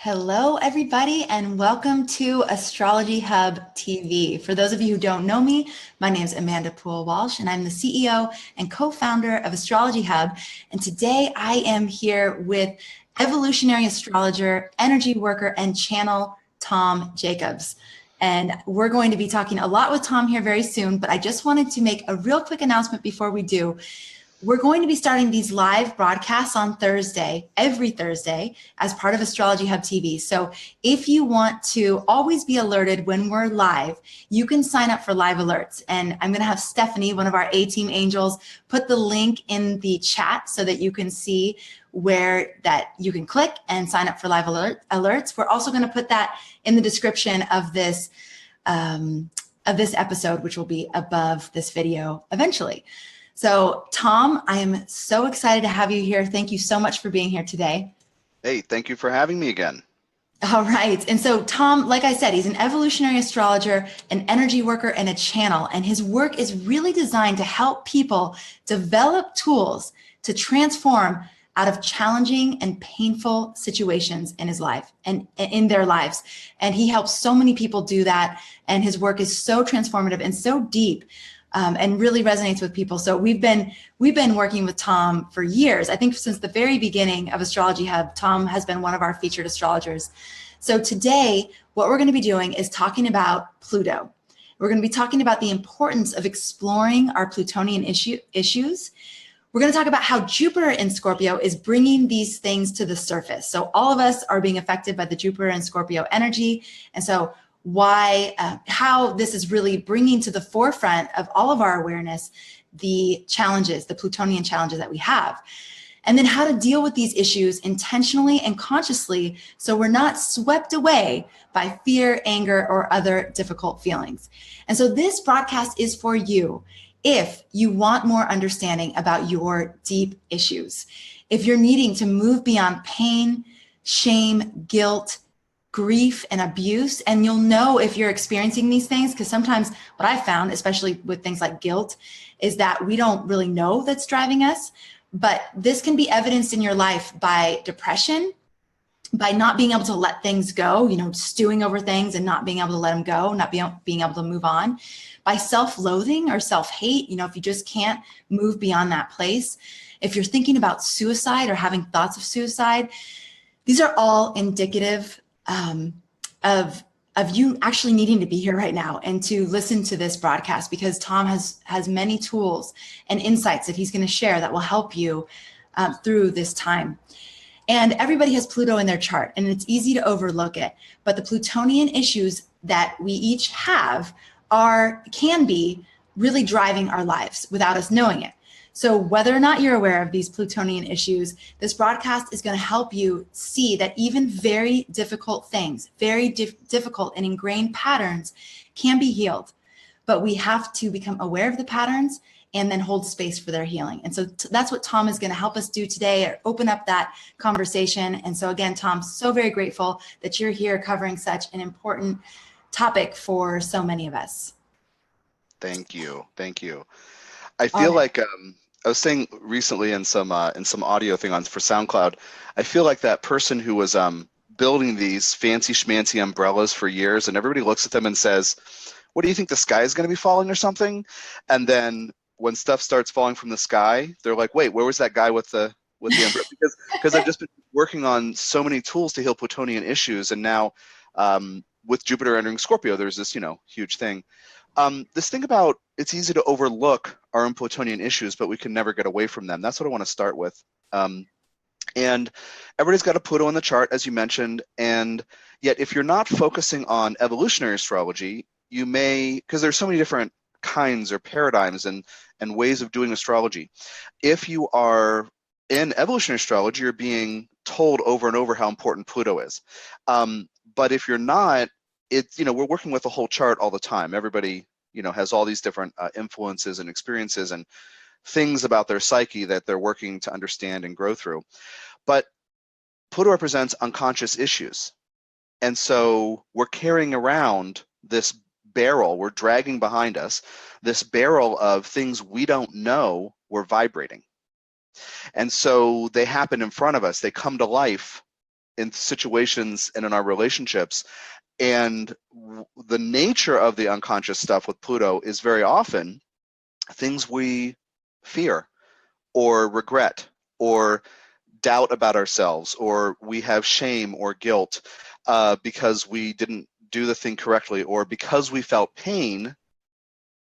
Hello, everybody, and welcome to Astrology Hub TV. For those of you who don't know me, my name is Amanda Poole Walsh, and I'm the CEO and co-founder of Astrology Hub. And today I am here with evolutionary astrologer, energy worker, and channel Tom Jacobs. And we're going to be talking a lot with Tom here very soon, but I just wanted to make a real quick announcement before we do. We're going to be starting these live broadcasts on Thursday, every Thursday, as part of Astrology Hub TV. So if you want to always be alerted when we're live, you can sign up for live alerts. And I'm going to have Stephanie, one of our A-Team angels, put the link in the chat so that you can see where that you can click and sign up for live alerts. We're also going to put that in the description of this episode, which will be above this video eventually. So, Tom, I am so excited to have you here. Thank you so much for being here today. Hey, thank you for having me again. All right. And so, Tom, like I said, he's an evolutionary astrologer, an energy worker, and a channel. And his work is really designed to help people develop tools to transform out of challenging and painful situations in his life and in their lives. And he helps so many people do that. And his work is so transformative and so deep. And really resonates with people. So we've been working with Tom for years. I think since the very beginning of Astrology Hub, Tom has been one of our featured astrologers. So today, what we're going to be doing is talking about Pluto. We're going to be talking about the importance of exploring our Plutonian issues. We're going to talk about how Jupiter in Scorpio is bringing these things to the surface. So all of us are being affected by the Jupiter and Scorpio energy. And so how this is really bringing to the forefront of all of our awareness the challenges, the Plutonian challenges that we have, and then how to deal with these issues intentionally and consciously so we're not swept away by fear, anger, or other difficult feelings. And so this broadcast is for you if you want more understanding about your deep issues, if you're needing to move beyond pain, shame, guilt, grief and abuse. And you'll know if you're experiencing these things, because sometimes what I found, especially with things like guilt, is that we don't really know that's driving us. But this can be evidenced in your life by depression, by not being able to let things go, stewing over things and not being able to let them go, not being able to move on, by self-loathing or self-hate, if you just can't move beyond that place. If you're thinking about suicide or having thoughts of suicide, these are all indicative of you actually needing to be here right now and to listen to this broadcast, because Tom has many tools and insights that he's going to share that will help you through this time. And everybody has Pluto in their chart, and it's easy to overlook it. But the Plutonian issues that we each have can be really driving our lives without us knowing it. So whether or not you're aware of these Plutonian issues, this broadcast is going to help you see that even very difficult things, very difficult and ingrained patterns can be healed. But we have to become aware of the patterns and then hold space for their healing. And so that's what Tom is going to help us do today, or open up that conversation. And so again, Tom, so very grateful that you're here covering such an important topic for so many of us. Thank you. Thank you. I feel like I was saying recently in some audio thing for SoundCloud, I feel like that person who was building these fancy schmancy umbrellas for years, and everybody looks at them and says, "What do you think, the sky is going to be falling or something?" And then when stuff starts falling from the sky, they're like, "Wait, where was that guy with the umbrella?" Because I've just been working on so many tools to heal Plutonian issues, and now with Jupiter entering Scorpio, there's this huge thing. This thing about it's easy to overlook our own Plutonian issues, but we can never get away from them. That's what I want to start with. And everybody's got a Pluto in the chart, as you mentioned, and yet if you're not focusing on evolutionary astrology, you may, because there's so many different kinds or paradigms and ways of doing astrology. If you are in evolutionary astrology, you're being told over and over how important Pluto is. But if you're not, we're working with the whole chart all the time. Everybody, has all these different influences and experiences and things about their psyche that they're working to understand and grow through. But Pluto represents unconscious issues. And so we're carrying around this barrel, we're dragging behind us, this barrel of things we don't know we're vibrating. And so they happen in front of us, they come to life in situations and in our relationships. And the nature of the unconscious stuff with Pluto is very often things we fear or regret or doubt about ourselves, or we have shame or guilt because we didn't do the thing correctly, or because we felt pain,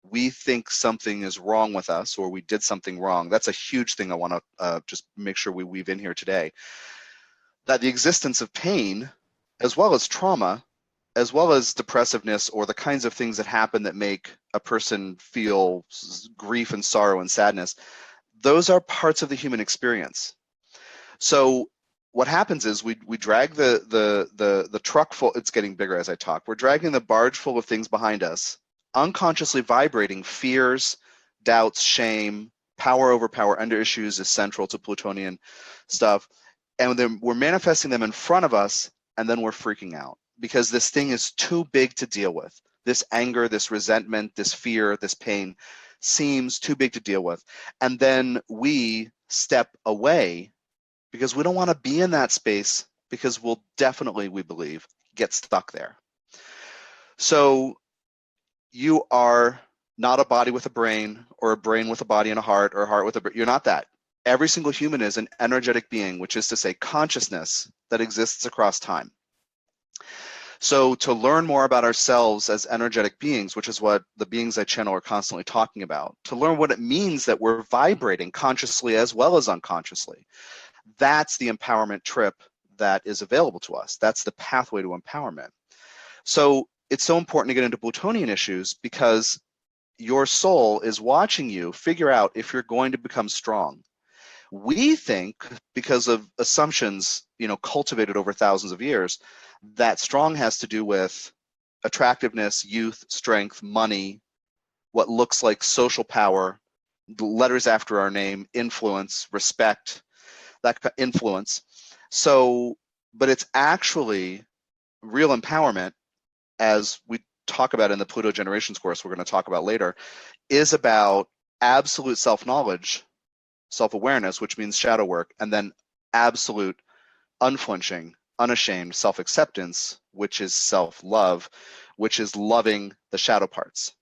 we think something is wrong with us, or we did something wrong. That's a huge thing I want to just make sure we weave in here today. That the existence of pain, as well as trauma, as well as depressiveness, or the kinds of things that happen that make a person feel grief and sorrow and sadness, those are parts of the human experience. So what happens is we drag the truck full, it's getting bigger as I talk, we're dragging the barge full of things behind us, unconsciously vibrating fears, doubts, shame, power over power under issues is central to Plutonian stuff. And then we're manifesting them in front of us, and then we're freaking out because this thing is too big to deal with. This anger, this resentment, this fear, this pain seems too big to deal with. And then we step away because we don't want to be in that space, because we'll definitely, we believe, get stuck there. So you are not a body with a brain, or a brain with a body and a heart, or a heart with a brain. You're not that. Every single human is an energetic being, which is to say consciousness that exists across time. So to learn more about ourselves as energetic beings, which is what the beings I channel are constantly talking about, to learn what it means that we're vibrating consciously as well as unconsciously, that's the empowerment trip that is available to us. That's the pathway to empowerment. So it's so important to get into Plutonian issues, because your soul is watching you figure out if you're going to become strong. We think, because of assumptions, cultivated over thousands of years, that strong has to do with attractiveness, youth, strength, money, what looks like social power, the letters after our name, influence, respect, that influence. So, but it's actually real empowerment, as we talk about in the Pluto Generations course we're going to talk about later, is about absolute self-knowledge, self-awareness, which means shadow work, and then absolute unflinching, unashamed self-acceptance, which is self-love, which is loving the shadow parts.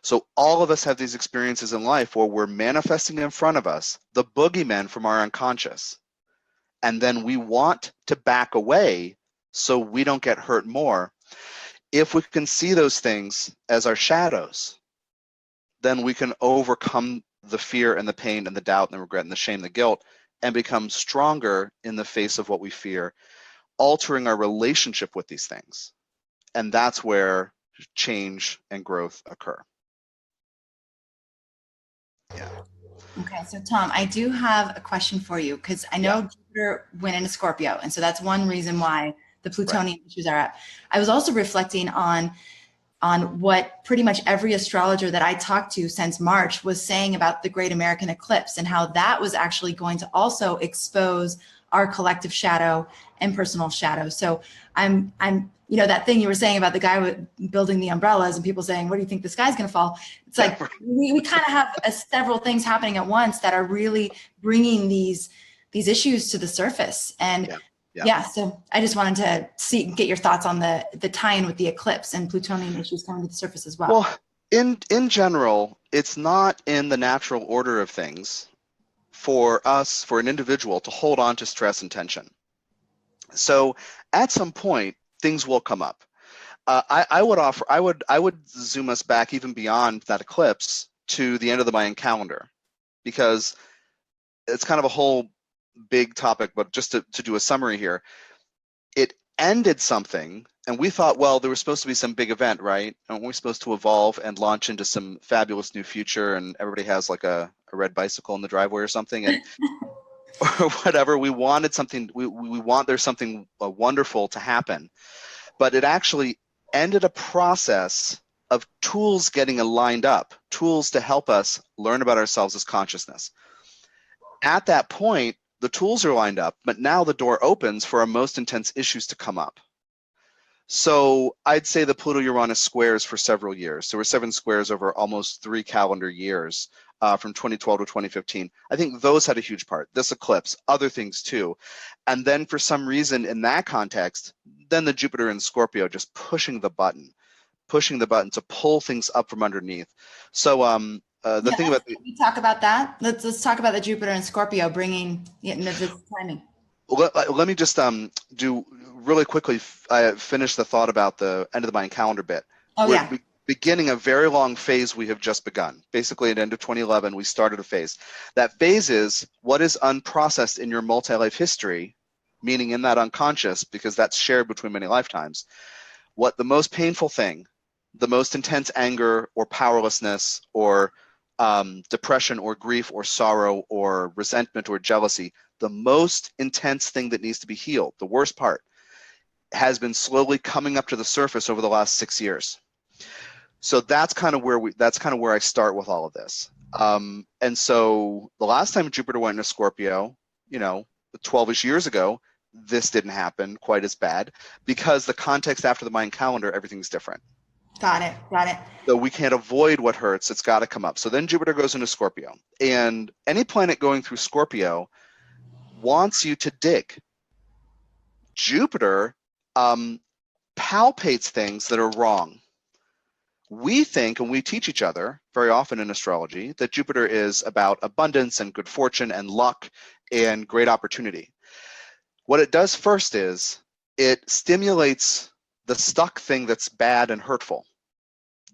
So all of us have these experiences in life where we're manifesting in front of us the boogeymen from our unconscious. And then we want to back away so we don't get hurt more. If we can see those things as our shadows, then we can overcome the fear and the pain and the doubt and the regret and the shame, the guilt, and become stronger in the face of what we fear, altering our relationship with these things. And that's where change and growth occur. Yeah. Okay, so Tom, I do have a question for you, because I know Jupiter went into Scorpio, and so that's one reason why the Plutonian issues are up. I was also reflecting on what pretty much every astrologer that I talked to since March was saying about the Great American Eclipse, and how that was actually going to also expose our collective shadow and personal shadow. So I'm that thing you were saying about the guy building the umbrellas and people saying, what do you think the sky's going to fall? It's like we kind of have several things happening at once that are really bringing these issues to the surface. And so I just wanted to get your thoughts on the tie-in with the eclipse and Plutonian issues coming to the surface as well. Well, in general, it's not in the natural order of things for us, for an individual, to hold on to stress and tension. So at some point, things will come up. I would zoom us back even beyond that eclipse to the end of the Mayan calendar, because it's kind of a whole big topic, but just to do a summary here, it ended something, and we thought, well, there was supposed to be some big event, right? And we're supposed to evolve and launch into some fabulous new future, and everybody has like a red bicycle in the driveway or something, and or whatever. We wanted something, we want there's something wonderful to happen. But it actually ended a process of tools getting lined up, tools to help us learn about ourselves as consciousness. At that point, the tools are lined up, but now the door opens for our most intense issues to come up. So I'd say the Pluto-Uranus squares for several years. There were 7 squares over almost 3 calendar years from 2012 to 2015. I think those had a huge part. This eclipse, other things too. And then for some reason in that context, then the Jupiter in Scorpio just pushing the button to pull things up from underneath. So the thing about can we talk about that? Let's talk about the Jupiter and Scorpio bringing this timing. Let me just do really quickly finish the thought about the end of the Mayan calendar bit. Oh, We're yeah. beginning a very long phase we have just begun. Basically, at the end of 2011, we started a phase. That phase is what is unprocessed in your multi-life history, meaning in that unconscious, because that's shared between many lifetimes. What the most painful thing, the most intense anger or powerlessness or depression or grief or sorrow or resentment or jealousy, the most intense thing that needs to be healed, the worst part, has been slowly coming up to the surface over the last 6 years. So that's kind of where I start with all of this. And so the last time Jupiter went into Scorpio, 12-ish years ago, this didn't happen quite as bad because the context after the Mayan calendar, everything's different. Got it. So we can't avoid what hurts. It's got to come up. So then Jupiter goes into Scorpio. And any planet going through Scorpio wants you to dig. Jupiter palpates things that are wrong. We think, and we teach each other very often in astrology, that Jupiter is about abundance and good fortune and luck and great opportunity. What it does first is it stimulates the stuck thing that's bad and hurtful,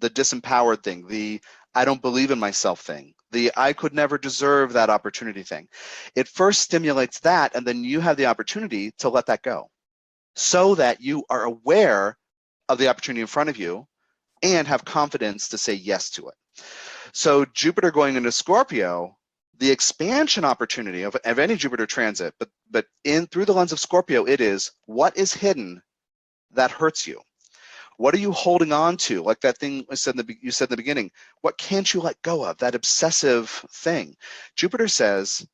the disempowered thing, the I don't believe in myself thing, the I could never deserve that opportunity thing. It first stimulates that, and then you have the opportunity to let that go so that you are aware of the opportunity in front of you and have confidence to say yes to it. So Jupiter going into Scorpio, the expansion opportunity of any Jupiter transit, but through the lens of Scorpio, it is what is hidden that hurts you. What are you holding on to? Like that thing you said in the beginning, what can't you let go of? That obsessive thing. Jupiter says,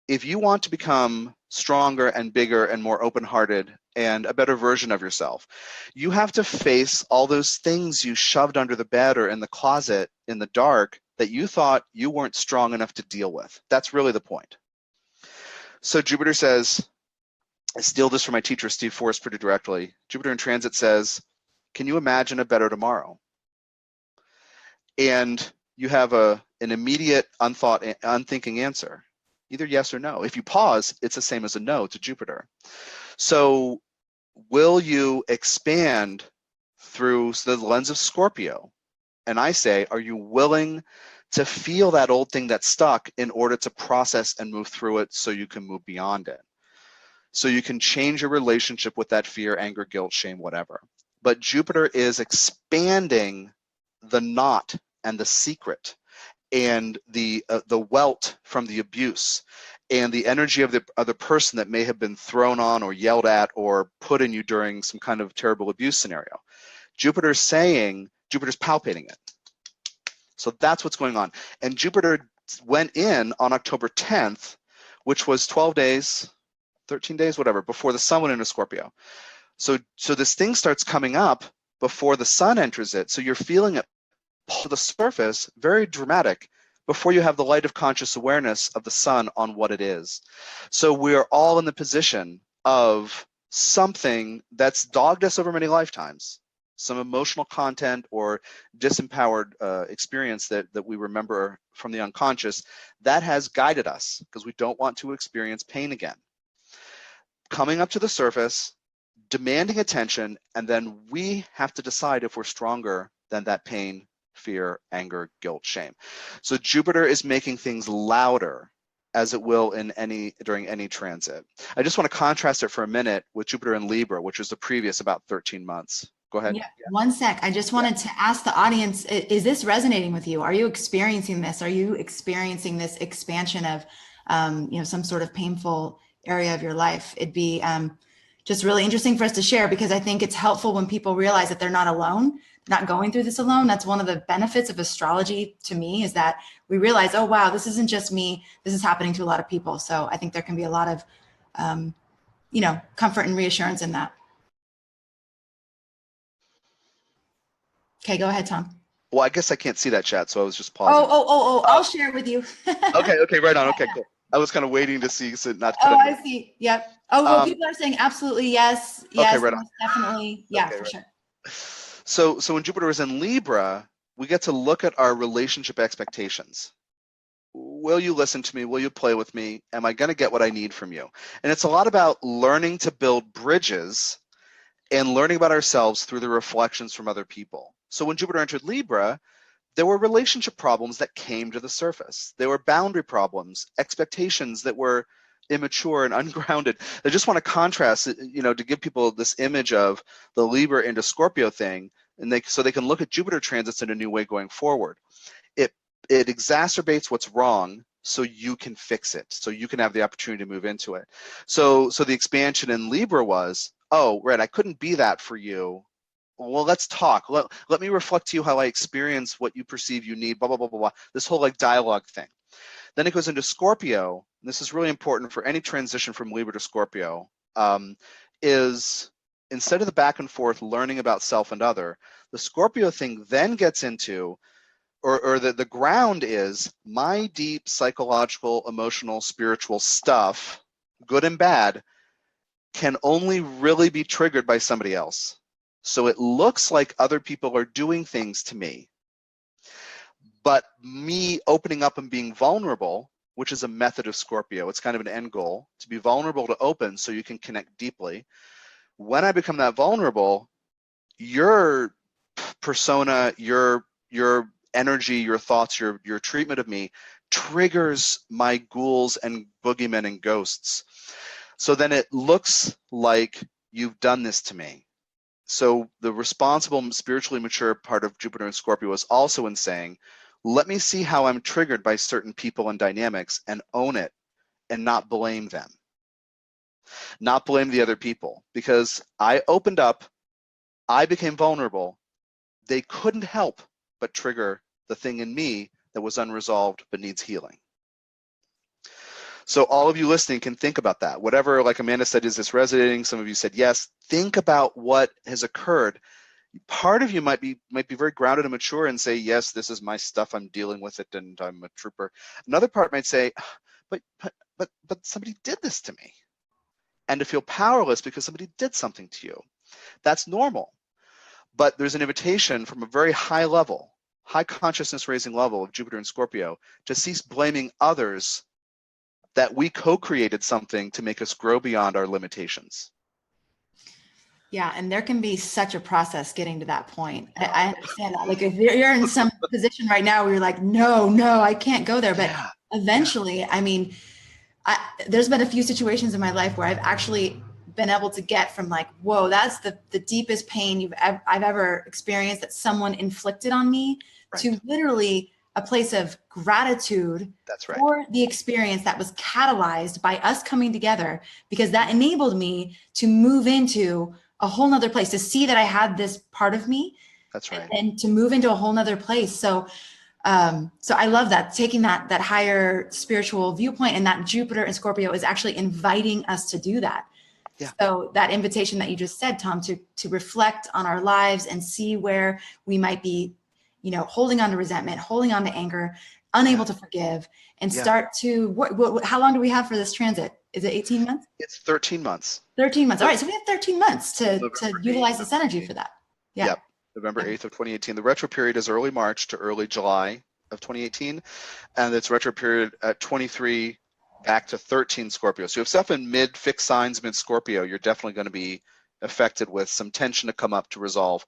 if you want to become stronger and bigger and more open-hearted and a better version of yourself, you have to face all those things you shoved under the bed or in the closet in the dark that you thought you weren't strong enough to deal with. That's really the point. So Jupiter says, I steal this from my teacher, Steve Forrest, pretty directly. Jupiter in transit says, can you imagine a better tomorrow? And you have an immediate unthinking answer, either yes or no. If you pause, it's the same as a no to Jupiter. So will you expand through the lens of Scorpio? And I say, are you willing to feel that old thing that's stuck in order to process and move through it so you can move beyond it? So you can change your relationship with that fear, anger, guilt, shame, whatever. But Jupiter is expanding the knot and the secret and the welt from the abuse and the energy of the other person that may have been thrown on or yelled at or put in you during some kind of terrible abuse scenario. Jupiter's palpating it. So that's what's going on. And Jupiter went in on October 10th, which was 12 days, 13 days, whatever, before the sun went into Scorpio. So this thing starts coming up before the sun enters it. So you're feeling it pull to the surface, very dramatic, before you have the light of conscious awareness of the sun on what it is. So we're all in the position of something that's dogged us over many lifetimes, some emotional content or disempowered experience that we remember from the unconscious that has guided us because we don't want to experience pain again. Coming up to the surface, demanding attention, and then we have to decide if we're stronger than that pain, fear, anger, guilt, shame. So Jupiter is making things louder, as it will during any transit. I just want to contrast it for a minute with Jupiter in Libra, which was the previous about 13 months. Go ahead. Yeah, 1 sec. I just wanted to ask the audience, is this resonating with you? Are you experiencing this? Are you experiencing this expansion of, some sort of painful area of your life? It'd be just really interesting for us to share because I think it's helpful when people realize that they're not alone, not going through this alone. That's one of the benefits of astrology to me is that we realize, oh, wow, this isn't just me. This is happening to a lot of people. So I think there can be a lot of, comfort and reassurance in that. Okay, go ahead, Tom. Well, I guess I can't see that chat, so I was just pausing. I'll share with you. Okay, right on. Okay, cool. I was kind of waiting to see, so not Oh, cut I see. Yep. Oh, well, people are saying absolutely yes. Okay, Yes, right on. most definitely. Yeah, Okay, for right. sure. So when Jupiter is in Libra, we get to look at our relationship expectations. Will you listen to me? Will you play with me? Am I going to get what I need from you? And it's a lot about learning to build bridges and learning about ourselves through the reflections from other people. So when Jupiter entered Libra, there were relationship problems that came to the surface. There were boundary problems, expectations that were immature and ungrounded. I just want to contrast, to give people this image of the Libra into Scorpio thing, and so they can look at Jupiter transits in a new way going forward. It exacerbates what's wrong so you can fix it, so you can have the opportunity to move into it. So the expansion in Libra was, oh, right, I couldn't be that for you. Well, let's talk. Let me reflect to you how I experience what you perceive you need, blah, blah, blah, blah, blah. This whole like dialogue thing. Then it goes into Scorpio. And this is really important for any transition from Libra to Scorpio, is instead of the back and forth learning about self and other, the Scorpio thing then gets into, or the ground is my deep psychological, emotional, spiritual stuff, good and bad, can only really be triggered by somebody else. So it looks like other people are doing things to me. But me opening up and being vulnerable, which is a method of Scorpio, it's kind of an end goal, to be vulnerable to open so you can connect deeply. When I become that vulnerable, your persona, your energy, your thoughts, your treatment of me triggers my ghouls and boogeymen and ghosts. So then it looks like you've done this to me. So the responsible, spiritually mature part of Jupiter and Scorpio is also in saying, let me see how I'm triggered by certain people and dynamics and own it and not blame them. Not blame the other people, because I opened up, I became vulnerable. They couldn't help but trigger the thing in me that was unresolved but needs healing. So all of you listening can think about that. Whatever, like Amanda said, is this resonating? Some of you said yes. Think about what has occurred. Part of you might be very grounded and mature and say, yes, this is my stuff, I'm dealing with it, and I'm a trooper. Another part might say, but somebody did this to me. And to feel powerless because somebody did something to you. That's normal. But there's an invitation from a very high level, high consciousness raising level of Jupiter and Scorpio to cease blaming others that we co-created something to make us grow beyond our limitations. Yeah, and there can be such a process getting to that point. I understand that. Like if you're in some position right now where you're like, no, I can't go there. But eventually, I mean, there's been a few situations in my life where I've actually been able to get from like, whoa, that's the deepest pain I've ever experienced that someone inflicted on me, to literally a place of gratitude for the experience that was catalyzed by us coming together, because that enabled me to move into a whole nother place, to see that I had this part of me. That's right. And to move into a whole nother place. So I love that, taking that higher spiritual viewpoint, and that Jupiter and Scorpio is actually inviting us to do that. Yeah. So that invitation that you just said, Tom, to reflect on our lives and see where we might be, holding on to resentment, holding on to anger, unable to forgive, and start to, how long do we have for this transit? Is it 18 months? It's 13 months. 13 months. All right. So we have 13 months to utilize this energy for that. Yeah. Yep. November 8th of 2018. The retro period is early March to early July of 2018. And it's retro period at 23 back to 13 Scorpio. So if stuff in mid-fixed signs, mid-Scorpio, you're definitely going to be affected with some tension to come up to resolve.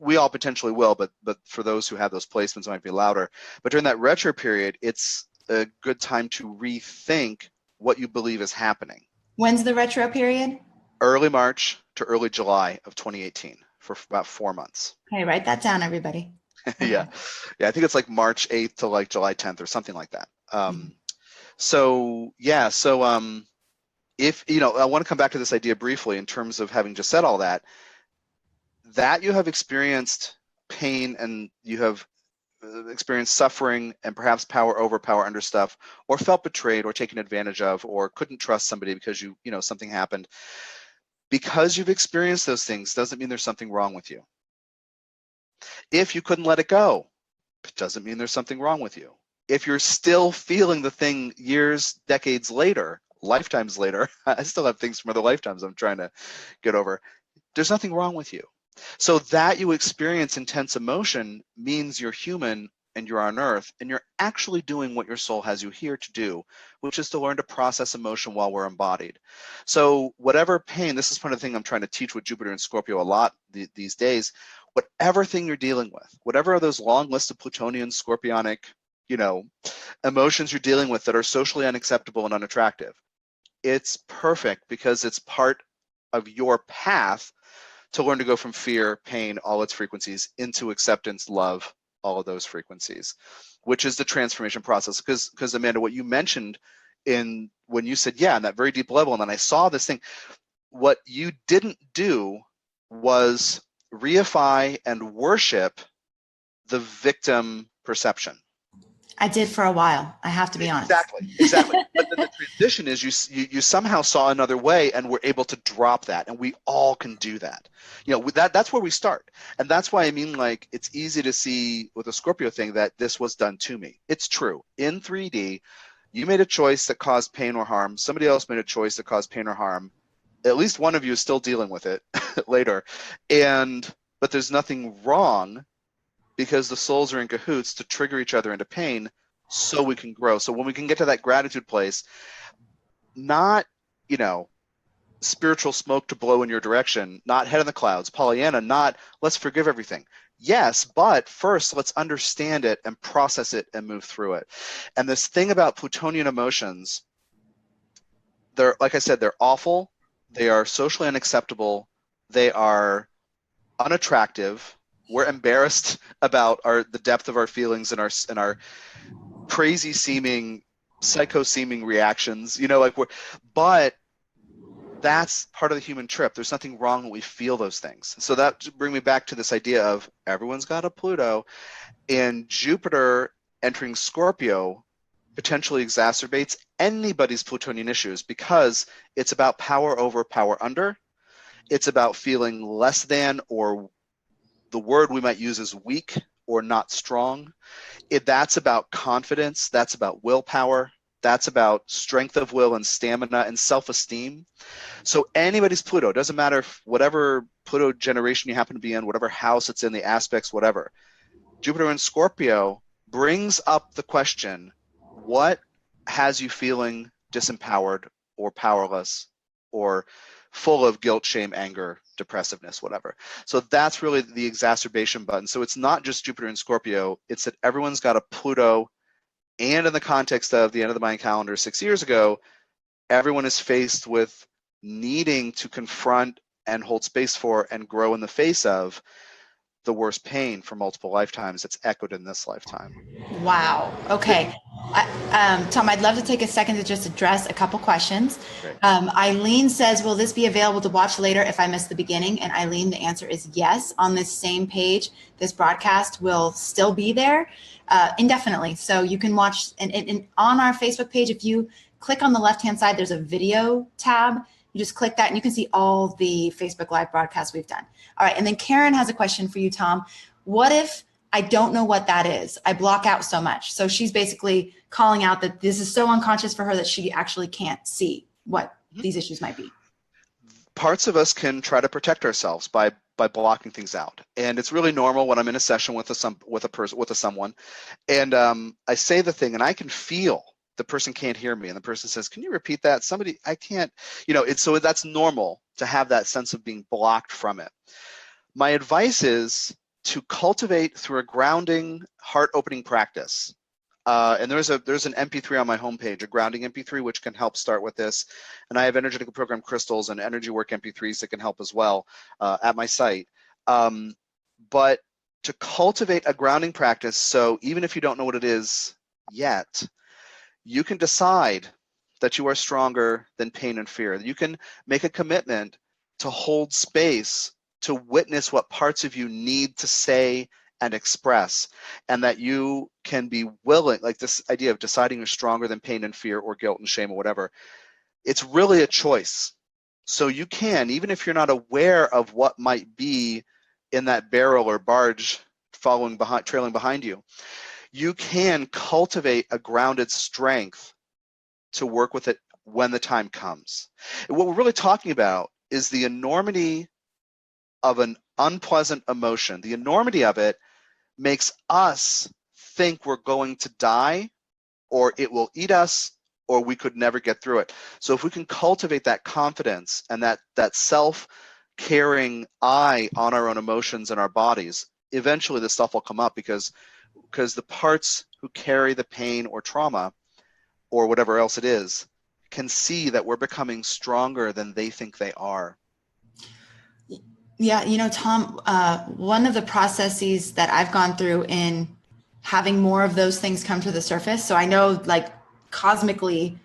We all potentially will, but for those who have those placements, it might be louder. But during that retro period, it's a good time to rethink what you believe is happening. When's the retro period? Early March to early July of 2018 for about 4 months. Okay, write that down, everybody. Yeah, I think it's like March 8th to like July 10th or something like that. If, I want to come back to this idea briefly in terms of having just said all that you have experienced pain and you have experienced suffering and perhaps power over, power under stuff, or felt betrayed or taken advantage of, or couldn't trust somebody because something happened. Because you've experienced those things doesn't mean there's something wrong with you. If you couldn't let it go, it doesn't mean there's something wrong with you. If you're still feeling the thing years, decades later, lifetimes later, I still have things from other lifetimes I'm trying to get over, there's nothing wrong with you. So that you experience intense emotion means you're human and you're on earth, and you're actually doing what your soul has you here to do, which is to learn to process emotion while we're embodied. So whatever pain, this is part of the thing I'm trying to teach with Jupiter and Scorpio a lot these days, whatever thing you're dealing with, whatever are those long list of Plutonian, Scorpionic, emotions you're dealing with that are socially unacceptable and unattractive, it's perfect because it's part of your path to learn to go from fear, pain, all its frequencies, into acceptance, love, all of those frequencies, which is the transformation process. Because Amanda, what you mentioned when you said, yeah, on that very deep level, and then I saw this thing, what you didn't do was reify and worship the victim perception. I did for a while. I have to be honest. Exactly. But then the transition is you somehow saw another way and were able to drop that, and we all can do that. That's where we start, and that's why I mean, like, it's easy to see with the Scorpio thing that this was done to me. It's true. In 3D, you made a choice that caused pain or harm. Somebody else made a choice that caused pain or harm. At least one of you is still dealing with it later, but there's nothing wrong, because the souls are in cahoots to trigger each other into pain so we can grow. So when we can get to that gratitude place, not, spiritual smoke to blow in your direction, not head in the clouds, Pollyanna, not let's forgive everything. Yes, but first let's understand it and process it and move through it. And this thing about Plutonian emotions, they're, like I said, they're awful. They are socially unacceptable. They are unattractive. We're embarrassed about the depth of our feelings and our crazy seeming, psycho seeming reactions. But that's part of the human trip. There's nothing wrong when we feel those things. So that brings me back to this idea of everyone's got a Pluto, and Jupiter entering Scorpio potentially exacerbates anybody's Plutonian issues, because it's about power over, power under. It's about feeling less than, or the word we might use is weak or not strong. That's about confidence. That's about willpower. That's about strength of will and stamina and self-esteem. So anybody's Pluto, doesn't matter whatever Pluto generation you happen to be in, whatever house it's in, the aspects, whatever. Jupiter in Scorpio brings up the question, what has you feeling disempowered or powerless or full of guilt, shame, anger, depressiveness, whatever. So that's really the exacerbation button. So it's not just Jupiter and Scorpio, it's that everyone's got a Pluto, and in the context of the end of the Mayan calendar 6 years ago, everyone is faced with needing to confront and hold space for and grow in the face of the worst pain for multiple lifetimes that's echoed in this lifetime. Wow. Okay. Tom, I'd love to take a second to just address a couple questions. Eileen says, will this be available to watch later if I miss the beginning? And Eileen, the answer is yes. On this same page, this broadcast will still be there indefinitely. So you can watch, and on our Facebook page, if you click on the left-hand side, there's a video tab. You just click that and you can see all the Facebook Live broadcasts we've done. All right. And then Karen has a question for you, Tom. What if I don't know what that is? I block out so much. So she's basically calling out that this is so unconscious for her that she actually can't see what these issues might be. Parts of us can try to protect ourselves by blocking things out. And it's really normal when I'm in a session with someone, and I say the thing and I can feel the person can't hear me, and the person says, can you repeat that? I can't, so that's normal to have that sense of being blocked from it. My advice is to cultivate through a grounding, heart-opening practice. And there's an MP3 on my homepage, a grounding MP3, which can help start with this. And I have energetic program crystals and energy work MP3s that can help as well at my site. But to cultivate a grounding practice, so even if you don't know what it is yet, you can decide that you are stronger than pain and fear. You can make a commitment to hold space, to witness what parts of you need to say and express, and that you can be willing, like this idea of deciding you're stronger than pain and fear or guilt and shame or whatever. It's really a choice. So you can, even if you're not aware of what might be in that barrel or barge trailing behind you, you can cultivate a grounded strength to work with it when the time comes. And what we're really talking about is the enormity of an unpleasant emotion. The enormity of it makes us think we're going to die, or it will eat us, or we could never get through it. So if we can cultivate that confidence and that self-caring eye on our own emotions and our bodies, eventually this stuff will come up, because the parts who carry the pain or trauma or whatever else it is can see that we're becoming stronger than they think they are. Yeah, Tom, one of the processes that I've gone through in having more of those things come to the surface. So I know, like, cosmically,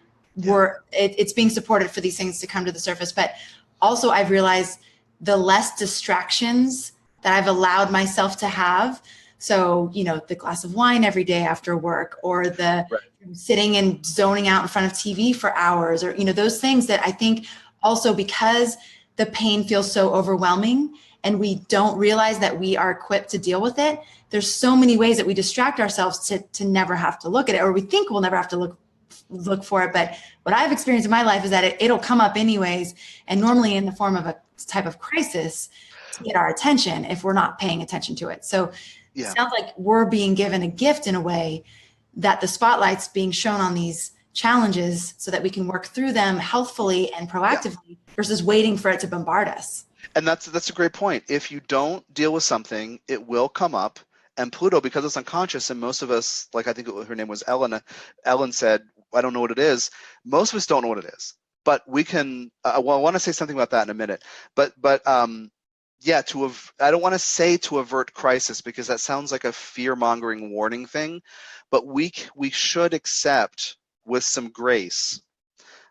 it's being supported for these things to come to the surface. But also I've realized the less distractions that I've allowed myself to have. So, the glass of wine every day after work, or the sitting and zoning out in front of TV for hours, or, those things that I think also, because the pain feels so overwhelming and we don't realize that we are equipped to deal with it. There's so many ways that we distract ourselves to never have to look at it, or we think we'll never have to look for it. But what I've experienced in my life is that it'll come up anyways, and normally in the form of a type of crisis to get our attention if we're not paying attention to it. So it sounds like we're being given a gift in a way, that the spotlight's being shown on these challenges so that we can work through them healthfully and proactively versus waiting for it to bombard us. And that's a great point. If you don't deal with something, it will come up. And Pluto, because it's unconscious, and most of us, like, I think her name was Ellen said, I don't know what it is. Most of us don't know what it is. But we can, I want to say something about that in a minute. But yeah, I don't want to say to avert crisis, because that sounds like a fear-mongering warning thing. But we should accept with some grace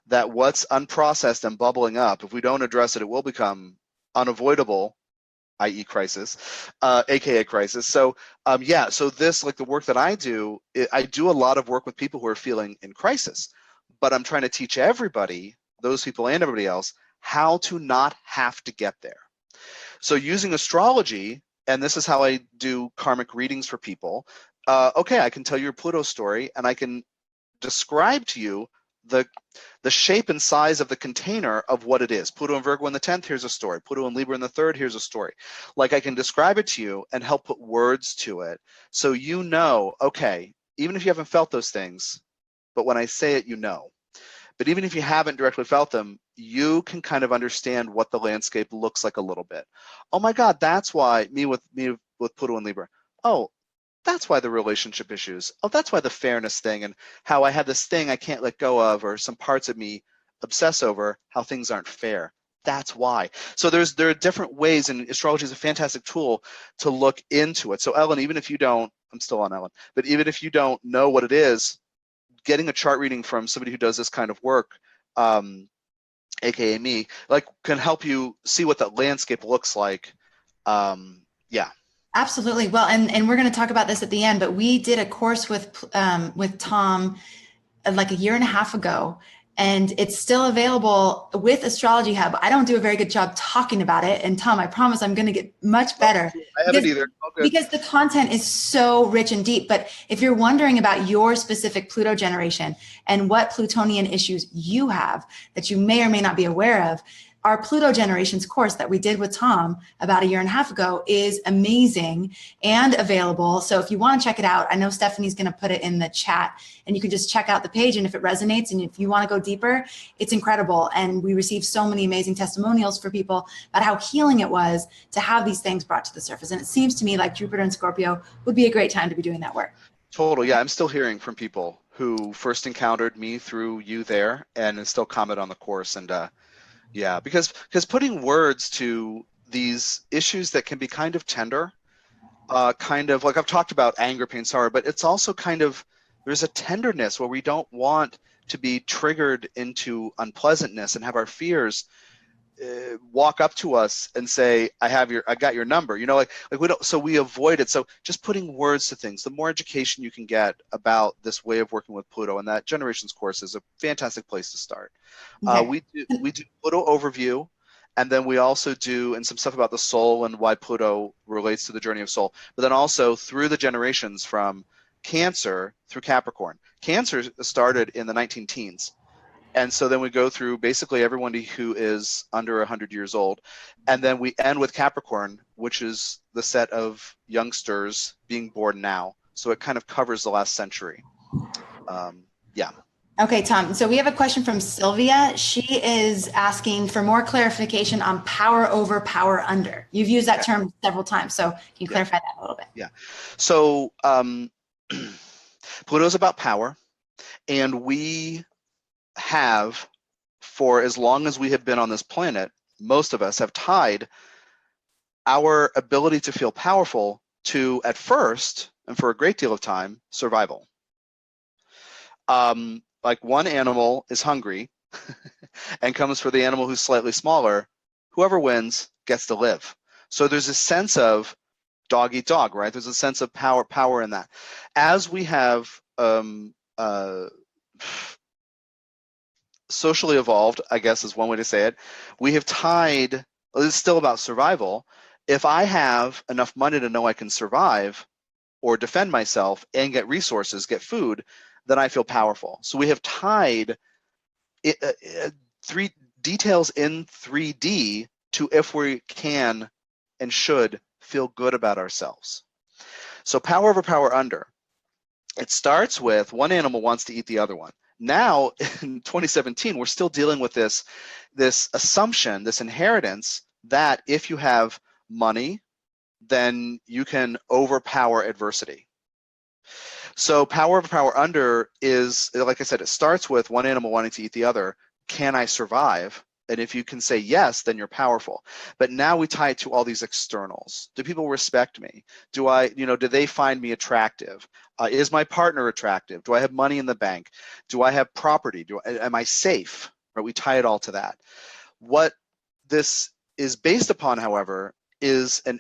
that what's unprocessed and bubbling up, if we don't address it, it will become unavoidable, i.e. crisis, aka crisis. So so this, like the work that I do a lot of work with people who are feeling in crisis, but I'm trying to teach everybody, those people and everybody else, how to not have to get there. So using astrology, and this is how I do karmic readings for people. I can tell you a Pluto story, and I can describe to you the shape and size of the container of what it is. Pluto in Virgo in the 10th, here's a story. Pluto in Libra in the 3rd, here's a story. Like, I can describe it to you and help put words to it, so okay, even if you haven't felt those things, but when I say it, But even if you haven't directly felt them, you can kind of understand what the landscape looks like a little bit. Oh my God, that's why me with Pluto and Libra. Oh, that's why the relationship issues. Oh, that's why the fairness thing, and how I have this thing I can't let go of, or some parts of me obsess over how things aren't fair. That's why. So there are different ways, and astrology is a fantastic tool to look into it. So Ellen, even if you don't, I'm still on Ellen, but even if you don't know what it is, getting a chart reading from somebody who does this kind of work, aka me, like, can help you see what that landscape looks like. Absolutely. Well, and we're going to talk about this at the end, but we did a course with Tom like a year and a half ago, and it's still available with Astrology Hub. I don't do a very good job talking about it, and Tom, I promise I'm going to get much better. I haven't either. Okay. Because the content is so rich and deep. But if you're wondering about your specific Pluto generation and what Plutonian issues you have that you may or may not be aware of, our Pluto generations course that we did with Tom about a year and a half ago is amazing and available. So if you want to check it out, I know Stephanie's going to put it in the chat, and you can just check out the page. And if it resonates and if you want to go deeper, it's incredible. And we received so many amazing testimonials for people about how healing it was to have these things brought to the surface. And it seems to me like Jupiter and Scorpio would be a great time to be doing that work. Totally. Yeah, I'm still hearing from people who first encountered me through you there and still comment on the course. And yeah, because putting words to these issues that can be kind of tender, kind of like I've talked about anger, pain, sorrow, but it's also kind of, there's a tenderness where we don't want to be triggered into unpleasantness and have our fears walk up to us and say, I got your number, like we don't, so we avoid it. So just putting words to things, the more education you can get about this way of working with Pluto, and that generations course is a fantastic place to start. Okay. We do Pluto overview, And then we also do, and some stuff about the soul and why Pluto relates to the journey of soul, but then also through the generations from Cancer through Capricorn. Cancer started in the 19 teens. And so then we go through basically everyone who is under 100 years old. And then we end with Capricorn, which is the set of youngsters being born now. So it kind of covers the last century. Yeah. Okay, Tom. So we have a question from Sylvia. She is asking for more clarification on power over, power under. You've used that term several times. So can you clarify that a little bit? Yeah. So Pluto's about power. And we have, for as long as we have been on this planet, most of us have tied our ability to feel powerful to, at first, and for a great deal of time, survival. Like one animal is hungry and comes for the animal who's slightly smaller. Whoever wins gets to live. So there's a sense of dog eat dog, right? There's a sense of power in that. As we have socially evolved, I guess is one way to say it, we have tied, it's still about survival. If I have enough money to know I can survive or defend myself and get resources, get food, then I feel powerful. So we have tied three details in 3D to if we can and should feel good about ourselves. So power over, power under. It starts with one animal wants to eat the other one. Now, in 2017, we're still dealing with this assumption, this inheritance, that if you have money, then you can overpower adversity. So power over, power under is, like I said, it starts with one animal wanting to eat the other. Can I survive? And if you can say yes, then you're powerful. But now we tie it to all these externals. Do people respect me? Do they find me attractive? Is my partner attractive? Do I have money in the bank? Do I have property? Am I safe? Right? We tie it all to that. What this is based upon, however, is a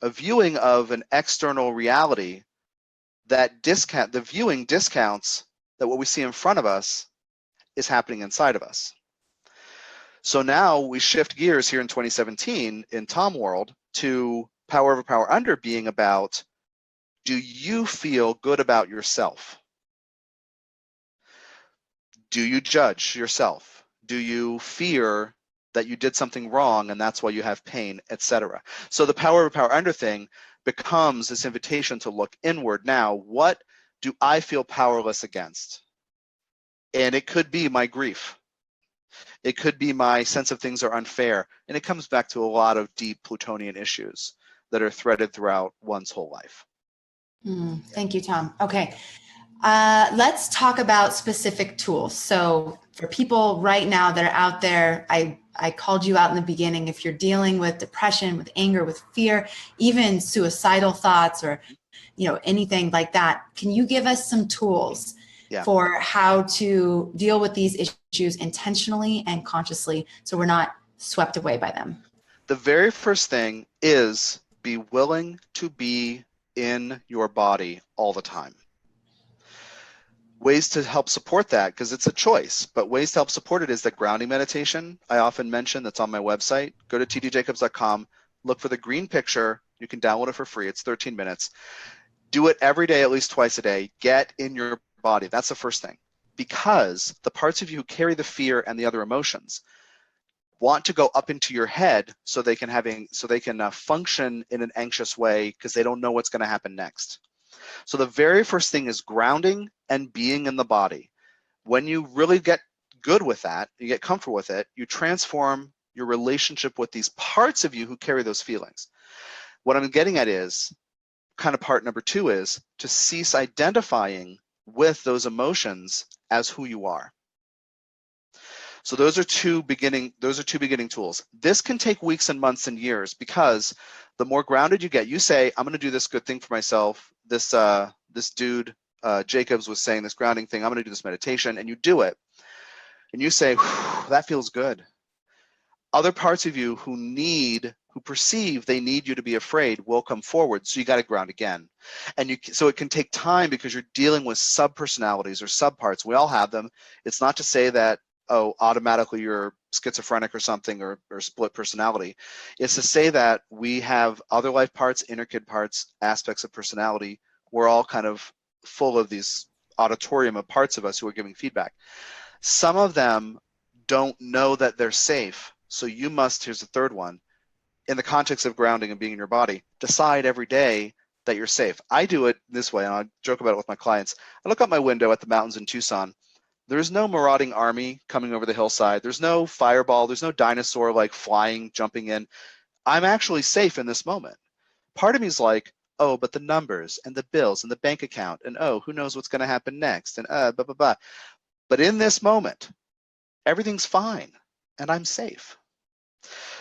viewing of an external reality that the viewing discounts that what we see in front of us is happening inside of us. So now we shift gears here in 2017 in Tom World to power over, power under being about, do you feel good about yourself? Do you judge yourself? Do you fear that you did something wrong and that's why you have pain, etc.? So the power over, power under thing becomes this invitation to look inward. Now, what do I feel powerless against? And it could be my grief. It could be my sense of things are unfair. And it comes back to a lot of deep Plutonian issues that are threaded throughout one's whole life. Thank you, Tom. Okay. Let's talk about specific tools. So for people right now that are out there, I called you out in the beginning. If you're dealing with depression, with anger, with fear, even suicidal thoughts or, anything like that, can you give us some tools for how to deal with these issues intentionally and consciously so we're not swept away by them? The very first thing is be willing to be in your body all the time. Ways to help support that, because it's a choice, but ways to help support it is the grounding meditation I often mention that's on my website. Go to tdjacobs.com, look for the green picture. You can download it for free. It's 13 minutes. Do it every day, at least twice a day. Get in your body. That's the first thing. Because the parts of you who carry the fear and the other emotions want to go up into your head so they can function in an anxious way because they don't know what's going to happen next. So the very first thing is grounding and being in the body. When you really get good with that, you get comfortable with it, you transform your relationship with these parts of you who carry those feelings. What I'm getting at is, kind of part number 2 is to cease identifying with those emotions as who you are. So those are two beginning tools. This can take weeks and months and years because the more grounded you get, you say, I'm going to do this good thing for myself. This dude, Jacobs, was saying this grounding thing. I'm going to do this meditation, and you do it. And you say, that feels good. Other parts of you who perceive they need you to be afraid will come forward. So you got to ground again. So it can take time because you're dealing with sub-personalities or sub-parts. We all have them. It's not to say that oh, automatically you're schizophrenic or something, or split personality. It's to say that we have other life parts, inner kid parts, aspects of personality. We're all kind of full of these auditorium of parts of us who are giving feedback. Some of them don't know that they're safe. So you must, here's the third one, in the context of grounding and being in your body, decide every day that you're safe. I do it this way, and I joke about it with my clients. I look out my window at the mountains in Tucson. There's no marauding army coming over the hillside. There's no fireball. There's no dinosaur like flying, jumping in. I'm actually safe in this moment. Part of me is like, oh, but the numbers and the bills and the bank account, and oh, who knows what's going to happen next, and blah, blah, blah. But in this moment, everything's fine, and I'm safe.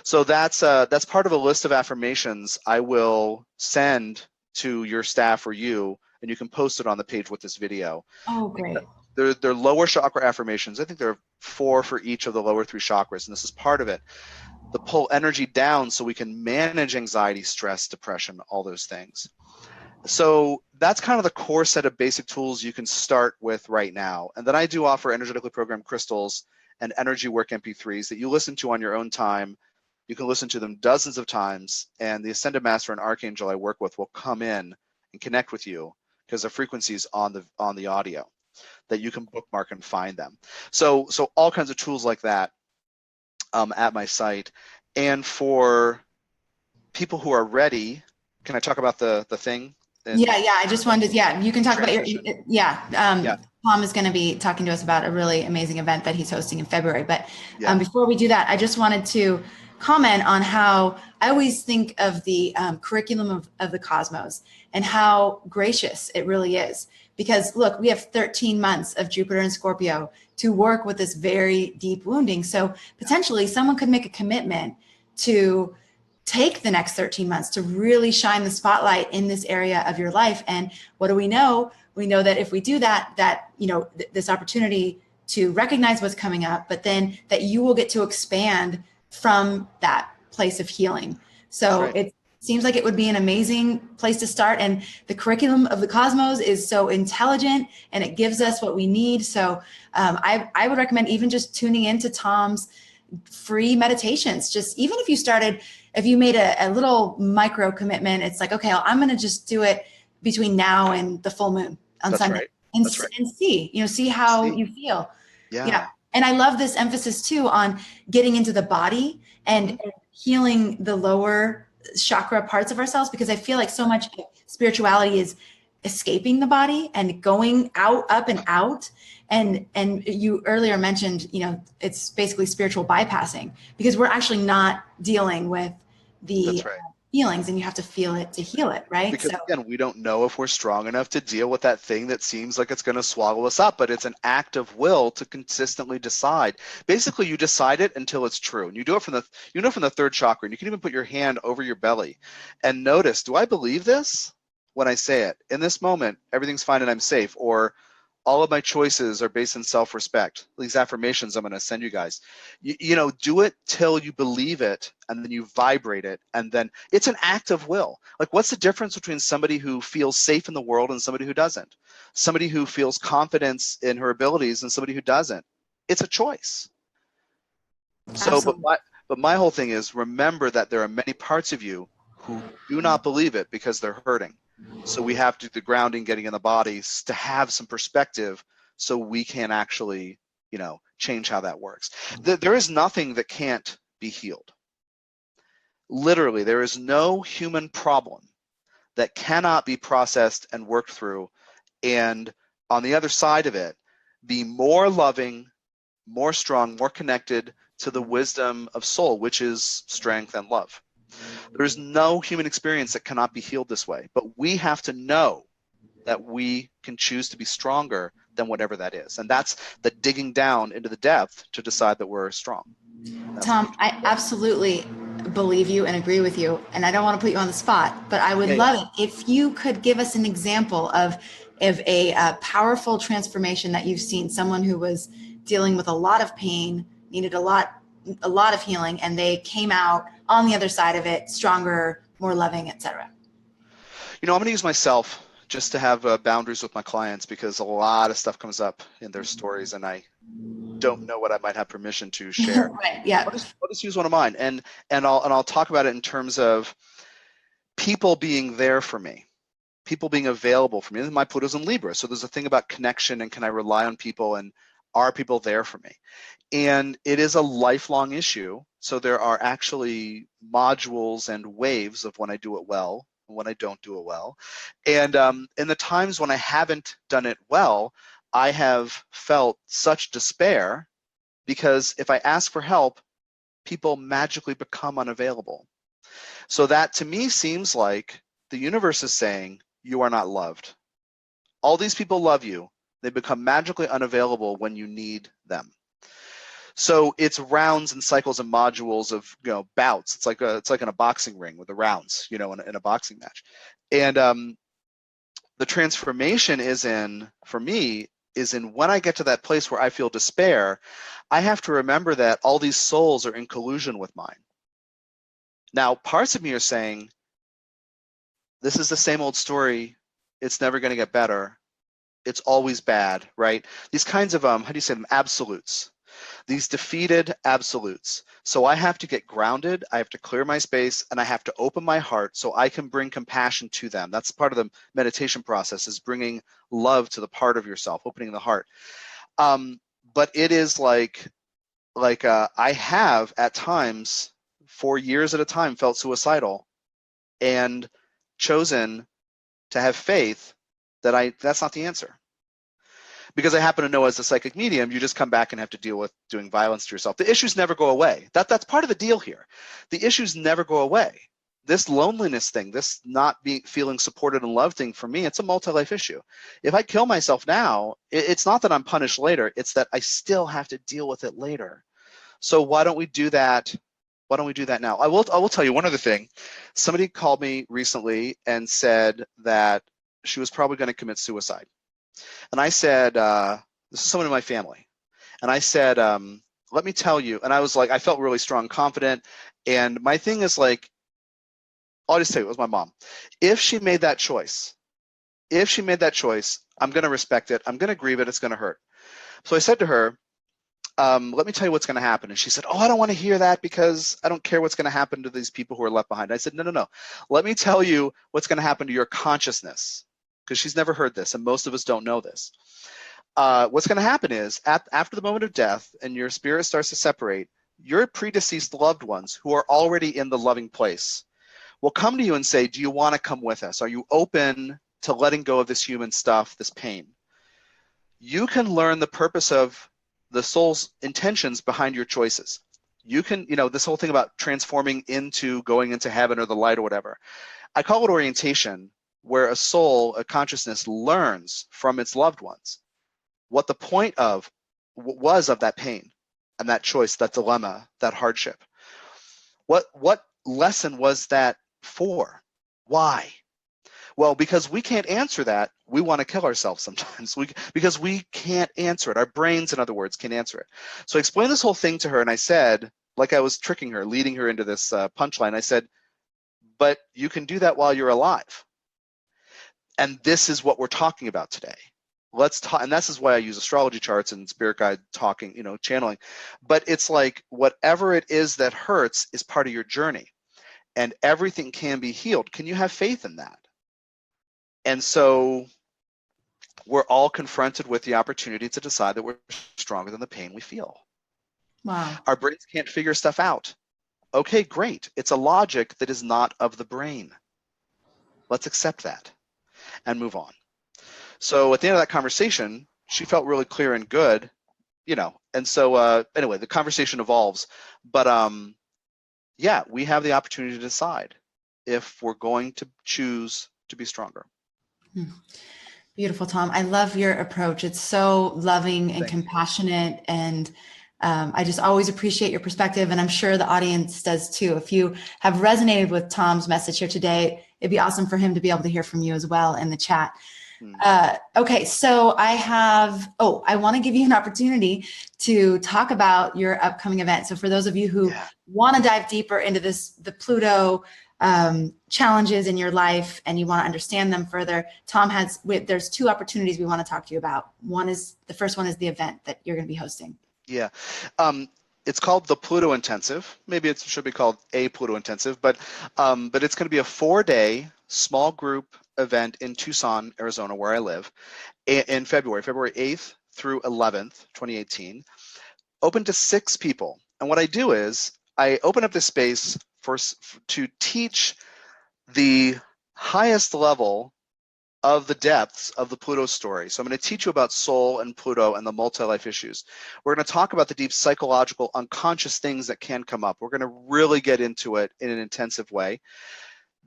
So that's part of a list of affirmations I will send to your staff or you, and you can post it on the page with this video. Oh, great. They're lower chakra affirmations. I think there are 4 for each of the lower 3 chakras, and this is part of it. To pull energy down so we can manage anxiety, stress, depression, all those things. So that's kind of the core set of basic tools you can start with right now. And then I do offer energetically programmed crystals and energy work MP3s that you listen to on your own time. You can listen to them dozens of times, and the Ascended Master and Archangel I work with will come in and connect with you because the frequency's on the audio that you can bookmark and find them. So all kinds of tools like that at my site. And for people who are ready, can I talk about the thing? Yeah, I just wanted to, you can talk about your, Tom is going to be talking to us about a really amazing event that he's hosting in February. But before we do that, I just wanted to comment on how I always think of the curriculum of the cosmos and how gracious it really is. Because look, we have 13 months of Jupiter and Scorpio to work with this very deep wounding. So potentially someone could make a commitment to take the next 13 months to really shine the spotlight in this area of your life. And what do we know? We know that if we do that, this opportunity to recognize what's coming up, but then that you will get to expand from that place of healing. So it seems like it would be an amazing place to start. And the curriculum of the cosmos is so intelligent and it gives us what we need. So I would recommend even just tuning into Tom's free meditations. Just even if you made a little micro commitment, it's like, okay, I'm going to just do it between now and the full moon on Sunday and see how you feel. Yeah. And I love this emphasis too on getting into the body and healing the lower chakra parts of ourselves, because I feel like so much spirituality is escaping the body and going out, up and out. And you earlier mentioned, it's basically spiritual bypassing, because we're actually not dealing with the feelings, and you have to feel it to heal it, right? Because again, we don't know if we're strong enough to deal with that thing that seems like it's going to swallow us up, but it's an act of will to consistently decide. Basically, you decide it until it's true, and you do it from the third chakra, and you can even put your hand over your belly and notice, do I believe this when I say it? In this moment, everything's fine and I'm safe, or all of my choices are based in self-respect. These affirmations I'm going to send you guys. Do it till you believe it, and then you vibrate it, and then it's an act of will. Like, what's the difference between somebody who feels safe in the world and somebody who doesn't? Somebody who feels confidence in her abilities and somebody who doesn't. It's a choice. Absolutely. So, but my whole thing is, remember that there are many parts of you who do not believe it because they're hurting. So we have to do the grounding, getting in the bodies to have some perspective so we can actually, change how that works. There is nothing that can't be healed. Literally, there is no human problem that cannot be processed and worked through, and on the other side of it, be more loving, more strong, more connected to the wisdom of soul, which is strength and love. There's no human experience that cannot be healed this way, but we have to know that we can choose to be stronger than whatever that is. And that's the digging down into the depth to decide that we're strong. Tom, I absolutely believe you and agree with you. And I don't want to put you on the spot, but I would love it if you could give us an example of a powerful transformation that you've seen, someone who was dealing with a lot of pain, needed a lot of healing, and they came out on the other side of it stronger, more loving, etc. I'm going to use myself just to have boundaries with my clients, because a lot of stuff comes up in their stories and I don't know what I might have permission to share. Right. Yeah. I'll just use one of mine, and I'll talk about it in terms of people being there for me, people being available for me. And my Pluto's in Libra, so there's a thing about connection and can I rely on people and are people there for me? And it is a lifelong issue. So there are actually modules and waves of when I do it well and when I don't do it well. And in the times when I haven't done it well, I have felt such despair, because if I ask for help, people magically become unavailable. So that to me seems like the universe is saying, you are not loved. All these people love you. They become magically unavailable when you need them. So it's rounds and cycles and modules of, bouts. It's like in a boxing ring with the rounds, in a boxing match. And the transformation for me, is in when I get to that place where I feel despair, I have to remember that all these souls are in collusion with mine. Now, parts of me are saying, this is the same old story. It's never going to get better. It's always bad, right? These kinds of, how do you say them, absolutes. These defeated absolutes. So I have to get grounded, I have to clear my space, and I have to open my heart so I can bring compassion to them. That's part of the meditation process, is bringing love to the part of yourself, opening the heart. But it is like I have at times, for years at a time, felt suicidal and chosen to have faith that that's not the answer. Because I happen to know, as a psychic medium, you just come back and have to deal with doing violence to yourself. The issues never go away. That's part of the deal here. The issues never go away. This loneliness thing, this not feeling supported and loved thing, for me, it's a multi-life issue. If I kill myself now, it's not that I'm punished later. It's that I still have to deal with it later. So why don't we do that? Why don't we do that now? I will tell you one other thing. Somebody called me recently and said that she was probably going to commit suicide. And I said, this is someone in my family. And I said, let me tell you. And I was like, I felt really strong, confident. And my thing is like, I'll just tell you, it was my mom. If she made that choice, I'm going to respect it. I'm going to grieve it. It's going to hurt. So I said to her, let me tell you what's going to happen. And she said, oh, I don't want to hear that, because I don't care what's going to happen to these people who are left behind. I said, no. Let me tell you what's going to happen to your consciousness, because she's never heard this, and most of us don't know this. What's going to happen is, after the moment of death and your spirit starts to separate, your predeceased loved ones who are already in the loving place will come to you and say, do you want to come with us? Are you open to letting go of this human stuff, this pain? You can learn the purpose of the soul's intentions behind your choices. You can, this whole thing about transforming into going into heaven or the light or whatever. I call it orientation, where a soul, a consciousness, learns from its loved ones what the point was of that pain and that choice, that dilemma, that hardship. What lesson was that for? Why? Well, because we can't answer that, we want to kill ourselves sometimes, because we can't answer it. Our brains, in other words, can't answer it. So I explained this whole thing to her, and I said, like I was tricking her, leading her into this punchline, I said, but you can do that while you're alive. And this is what we're talking about today. Let's talk, and this is why I use astrology charts and spirit guide talking, channeling. But it's like, whatever it is that hurts is part of your journey, and everything can be healed. Can you have faith in that? And so we're all confronted with the opportunity to decide that we're stronger than the pain we feel. Wow. Our brains can't figure stuff out. Okay, great. It's a logic that is not of the brain. Let's accept that and move on. So at the end of that conversation, she felt really clear and good, and so anyway, the conversation evolves. But yeah, we have the opportunity to decide if we're going to choose to be stronger. Beautiful, Tom. I love your approach. It's so loving and Thank compassionate. And I just always appreciate your perspective. And I'm sure the audience does too. If you have resonated with Tom's message here today, it'd be awesome for him to be able to hear from you as well in the chat. Okay, so I want to give you an opportunity to talk about your upcoming event. So for those of you who want to dive deeper into the Pluto challenges in your life and you want to understand them further, Tom there's 2 opportunities we want to talk to you about. The first one is the event that you're going to be hosting. Yeah. It's called the Pluto Intensive. Maybe it should be called a Pluto Intensive, but it's going to be a 4-day small group event in Tucson, Arizona, where I live, in February 8th through 11th, 2018, open to 6 people. And what I do is I open up this space to teach the highest level of the depths of the Pluto story. So I'm going to teach you about soul and Pluto and the multi-life issues. We're going to talk about the deep psychological, unconscious things that can come up. We're going to really get into it in an intensive way.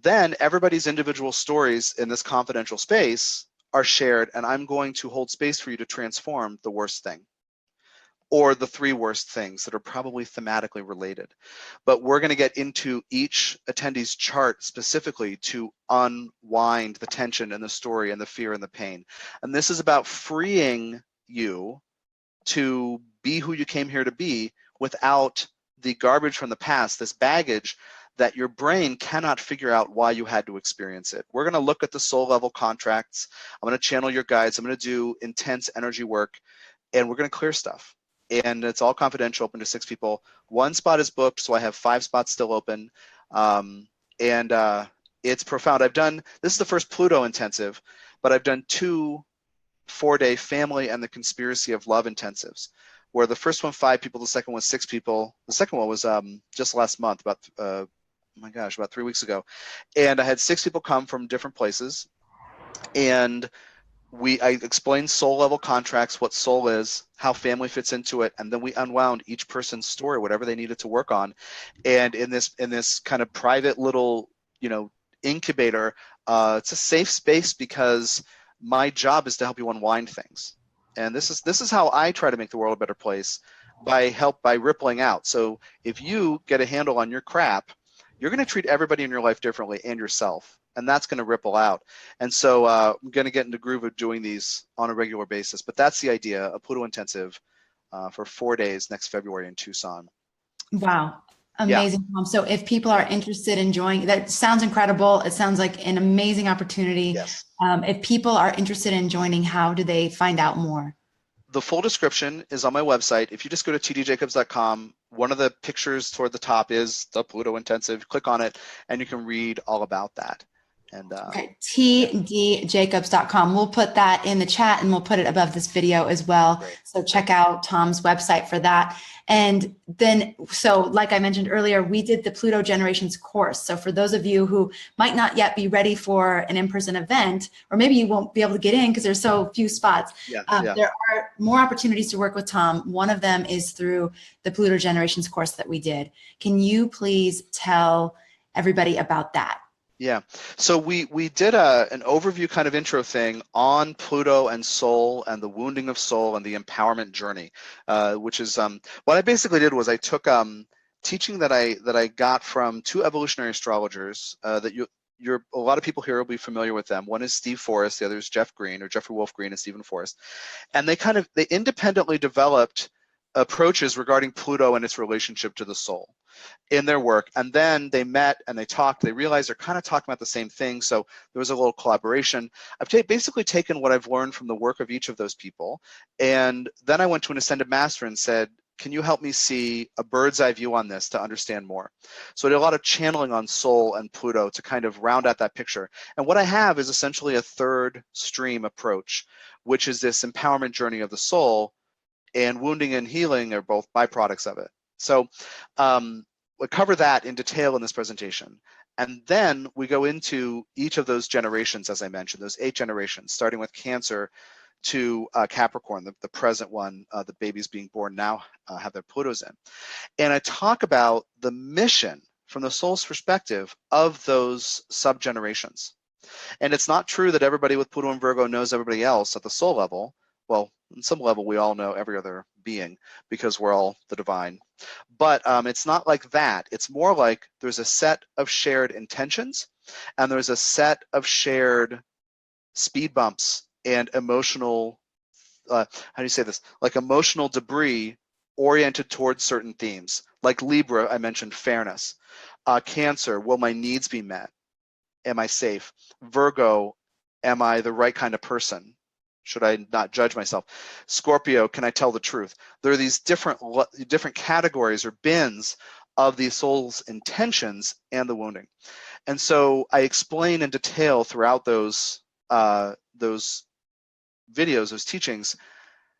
Then everybody's individual stories in this confidential space are shared, and I'm going to hold space for you to transform the worst thing, or the 3 worst things that are probably thematically related. But we're going to get into each attendee's chart specifically to unwind the tension and the story and the fear and the pain. And this is about freeing you to be who you came here to be without the garbage from the past, this baggage that your brain cannot figure out why you had to experience it. We're going to look at the soul level contracts. I'm going to channel your guides. I'm going to do intense energy work, and we're going to clear stuff. And it's all confidential, open to 6 people. 1 spot is booked, so I have 5 spots still open. It's profound. This is the first Pluto intensive, but I've done 2 4-day family and the conspiracy of love intensives, where the first one 5 people, the second one 6 people. The second one was just last month, about 3 weeks ago. And I had 6 people come from different places, and I explained soul level contracts, what soul is, how family fits into it, and then we unwound each person's story, whatever they needed to work on. And in this kind of private little, incubator, it's a safe space because my job is to help you unwind things. And this is how I try to make the world a better place, by rippling out. So if you get a handle on your crap, you're going to treat everybody in your life differently, and yourself. And that's going to ripple out. And so I'm going to get into the groove of doing these on a regular basis. But that's the idea, a Pluto Intensive for 4 days next February in Tucson. Wow. Amazing, Tom. So if people are interested in joining, that sounds incredible. It sounds like an amazing opportunity. Yes. If people are interested in joining, how do they find out more? The full description is on my website. If you just go to tdjacobs.com, one of the pictures toward the top is the Pluto Intensive. Click on it, and you can read all about that. And okay, tdjacobs.com. We'll put that in the chat, and we'll put it above this video as well. Great. So check out Tom's website for that. And then, so like I mentioned earlier, we did the Pluto Generations course. So for those of you who might not yet be ready for an in-person event, or maybe you won't be able to get in because there's so few spots, there are more opportunities to work with Tom. One of them is through the Pluto Generations course that we did. Can you please tell everybody about that? Yeah, so we did an overview kind of intro thing on Pluto and soul and the wounding of soul and the empowerment journey, which is what I basically did was I took teaching that I got from 2 evolutionary astrologers that a lot of people here will be familiar with them. One is Steve Forrest, the other is Jeff Green, or Jeffrey Wolf Green and Stephen Forrest, and they independently developed approaches regarding Pluto and its relationship to the soul in their work. And then they met and they talked. They realized they're kind of talking about the same thing. So there was a little collaboration. I've basically taken what I've learned from the work of each of those people. And then I went to an ascended master and said, can you help me see a bird's eye view on this to understand more? So I did a lot of channeling on soul and Pluto to kind of round out that picture. And what I have is essentially a 3rd stream approach, which is this empowerment journey of the soul, and wounding and healing are both byproducts of it. So we'll cover that in detail in this presentation. And then we go into each of those generations, as I mentioned, those 8 generations, starting with Cancer to Capricorn, the present one, the babies being born now have their Plutos in. And I talk about the mission from the soul's perspective of those sub-generations. And it's not true that everybody with Pluto and Virgo knows everybody else at the soul level. Well, on some level, we all know every other being because we're all the divine. But it's not like that. It's more like there's a set of shared intentions, and there's a set of shared speed bumps and emotional, how do you say this? Like emotional debris oriented towards certain themes. Like Libra, I mentioned fairness. Cancer, will my needs be met? Am I safe? Virgo, am I the right kind of person? Should I not judge myself? Scorpio, can I tell the truth? There are these different categories or bins of the soul's intentions and the wounding. And so I explain in detail throughout those videos, those teachings,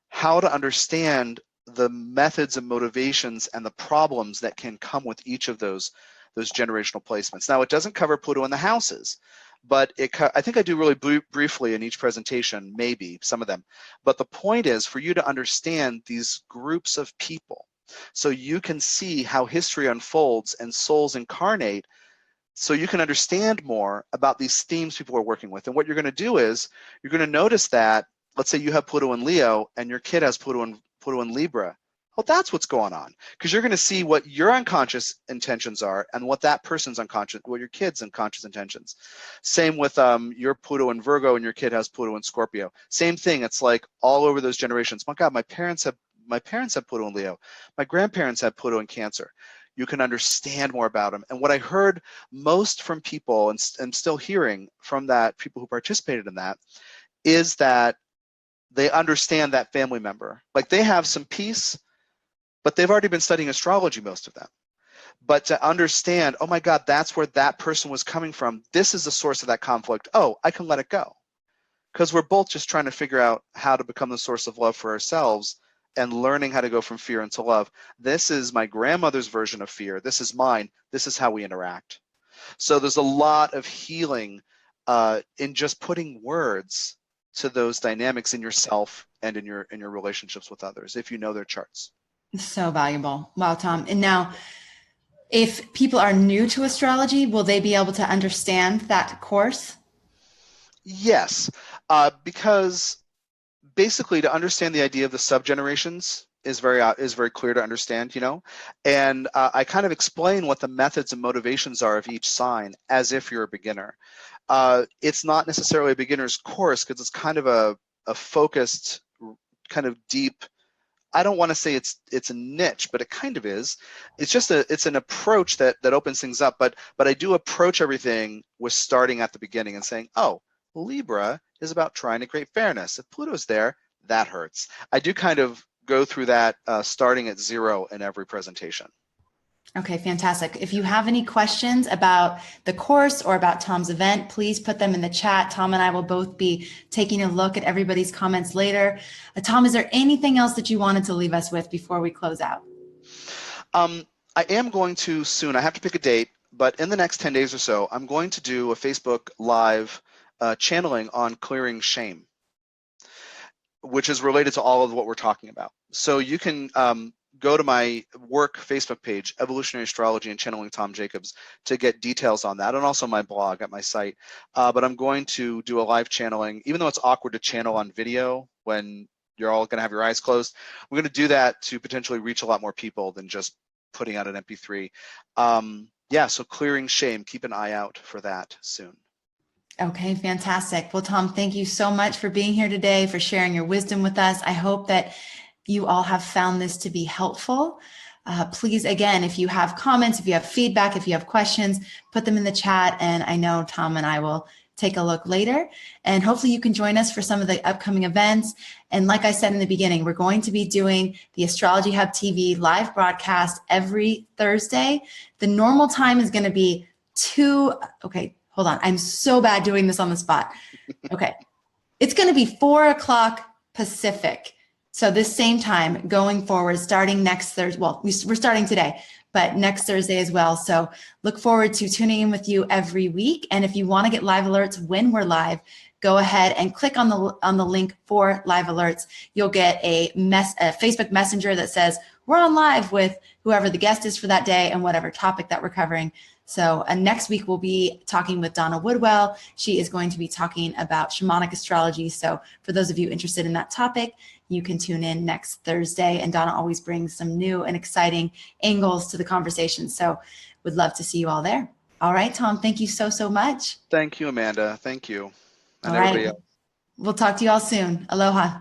how to understand the methods and motivations and the problems that can come with each of those generational placements. Now, it doesn't cover Pluto in the houses, but I think I do really briefly in each presentation, maybe some of them. But the point is for you to understand these groups of people so you can see how history unfolds and souls incarnate, so you can understand more about these themes people are working with. And what you're going to do is you're going to notice that, let's say you have Pluto in Leo and your kid has Pluto in Libra. Well, that's what's going on, because you're going to see what your unconscious intentions are and what that person's unconscious, what your kid's unconscious intentions. Same with your Pluto in Virgo and your kid has Pluto in Scorpio. Same thing. It's like all over those generations. My God, my parents have Pluto in Leo. My grandparents had Pluto in Cancer. You can understand more about them. And what I heard most from people, and I'm still hearing from that, people who participated in that, is that they understand that family member. Like they have some peace, but they've already been studying astrology, most of them. But to understand, oh my God, that's where that person was coming from. This is the source of that conflict. Oh, I can let it go. Because we're both just trying to figure out how to become the source of love for ourselves and learning how to go from fear into love. This is my grandmother's version of fear. This is mine. This is how we interact. So there's a lot of healing in just putting words to those dynamics in yourself and in your relationships with others, if you know their charts. So valuable. Wow, Tom. And now, if people are new to astrology, will they be able to understand that course? Yes, because basically to understand the idea of the subgenerations is very clear to understand, you know, and I kind of explain what the methods and motivations are of each sign as if you're a beginner. It's not necessarily a beginner's course because it's kind of a focused, kind of deep. I don't want to say it's a niche, but it kind of is. It's just it's an approach that opens things up. But I do approach everything with starting at the beginning and saying, oh, Libra is about trying to create fairness. If Pluto's there, that hurts. I do kind of go through that starting at zero in every presentation. Okay, fantastic. If you have any questions about the course or about Tom's event, please put them in the chat. Tom and I will both be taking a look at everybody's comments later. Tom, is there anything else that you wanted to leave us with before we close out? I am going to soon. I have to pick a date, but in the next 10 days or so, I'm going to do a Facebook Live channeling on clearing shame, which is related to all of what we're talking about. So you can go to my work Facebook page, Evolutionary Astrology and Channeling Tom Jacobs, to get details on that, and also my blog at my site. But I'm going to do a live channeling, even though it's awkward to channel on video when you're all going to have your eyes closed. We're going to do that to potentially reach a lot more people than just putting out an MP3. Yeah, so clearing shame, keep an eye out for that soon. Okay, fantastic. Well, Tom, thank you so much for being here today, for sharing your wisdom with us. I hope that you all have found this to be helpful. Please, again, if you have comments, if you have feedback, if you have questions, put them in the chat. And I know Tom and I will take a look later. And hopefully you can join us for some of the upcoming events. And like I said in the beginning, we're going to be doing the Astrology Hub TV live broadcast every Thursday. The normal time is going to be okay, hold on. I'm so bad doing this on the spot. Okay. It's going to be 4 o'clock Pacific. So this same time going forward, starting next Thursday. Well, we're starting today, but next Thursday as well. So look forward to tuning in with you every week. And if you want to get live alerts when we're live, go ahead and click on the link for live alerts. You'll get a Facebook Messenger that says we're on live with whoever the guest is for that day and whatever topic that we're covering. So next week, we'll be talking with Donna Woodwell. She is going to be talking about shamanic astrology. So for those of you interested in that topic, you can tune in next Thursday. And Donna always brings some new and exciting angles to the conversation. So would love to see you all there. All right, Tom, thank you so, so much. Thank you, Amanda. Thank you. And all right. We'll talk to you all soon. Aloha.